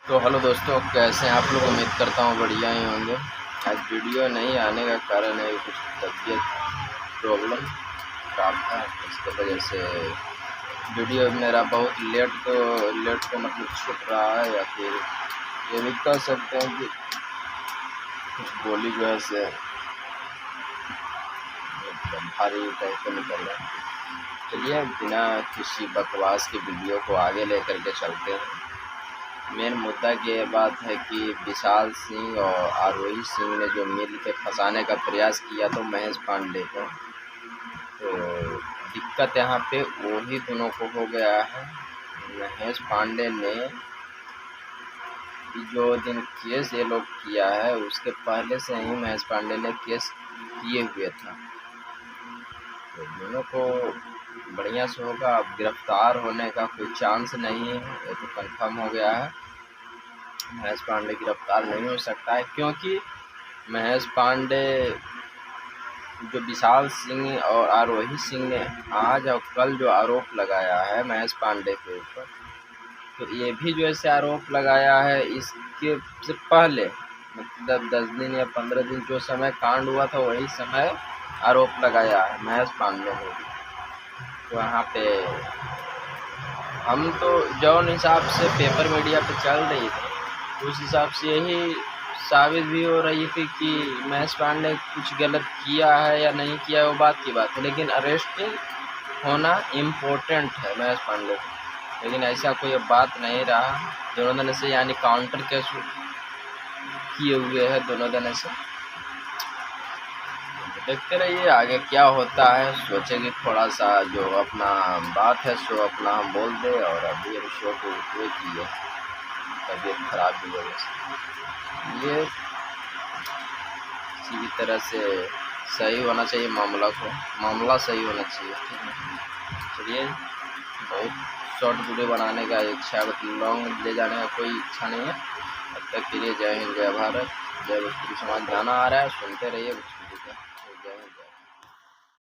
तो हेलो दोस्तों, कैसे हैं आप लोग। उम्मीद करता हूँ बढ़िया ही होंगे। आज वीडियो नहीं आने का कारण है कुछ तबीयत प्रॉब्लम खराब था, इसके वजह से वीडियो मेरा बहुत लेट को मतलब छूट रहा है, या फिर ये भी कह सकते हैं कि कुछ बोली जो है से मतलब भारी टाइप का निकल रहा है। चलिए बिना किसी बकवास की वीडियो को आगे लेकर के चलते हैं। मेन मुद्दा ये बात है कि विशाल सिंह और आरोही सिंह ने जो मिल के फंसाने का प्रयास किया तो महेश पांडे को, तो दिक्कत यहाँ पे वही दोनों को हो गया है। महेश पांडे ने जो दिन केस ये लोग किया है उसके पहले से ही महेश पांडे ने केस किए हुए था, तो दोनों को बढ़िया से होगा। अब गिरफ्तार होने का कोई चांस नहीं है, ये तो कंफर्म हो गया है। महेश पांडे गिरफ्तार नहीं हो सकता है, क्योंकि महेश पांडे जो विशाल सिंह और आरोही सिंह ने आज और कल जो आरोप लगाया है महेश पांडे के ऊपर, तो ये भी जो ऐसे आरोप लगाया है इसके से पहले, मतलब 10 दिन या 15 दिन जो समय कांड हुआ था वही समय आरोप लगाया है महेश पांडे ने भी। तो यहाँ पे हम तो जौन हिसाब से पेपर मीडिया पे चल रही थी उस हिसाब से यही साबित भी हो रही थी कि महेश पांडे कुछ गलत किया है या नहीं किया है वो बात की बात है, लेकिन अरेस्टिंग होना इम्पोर्टेंट है महेश पांडे को। लेकिन ऐसा कोई बात नहीं रहा, दोनों दिन से यानी काउंटर केस किए हुए हैं दोनों दिन से। देखते रहिए आगे क्या होता है, सोचेंगे थोड़ा सा जो अपना बात है सो अपना हम बोल दे। और अभी हम शो को उठे की है तबीयत खराब की वजह से, ये किसी भी तरह से सही होना चाहिए, मामला सही होना चाहिए, ठीक है। चलिए, बहुत शॉर्ट वीडियो बनाने का इच्छा है, मतलब लॉन्ग ले जाने का कोई इच्छा नहीं है। अब तक के लिए जय हिंद, जय भारत, जय भोजपुरी समाज। गाना आ रहा है, सुनते रहिए। जय हिंद, जय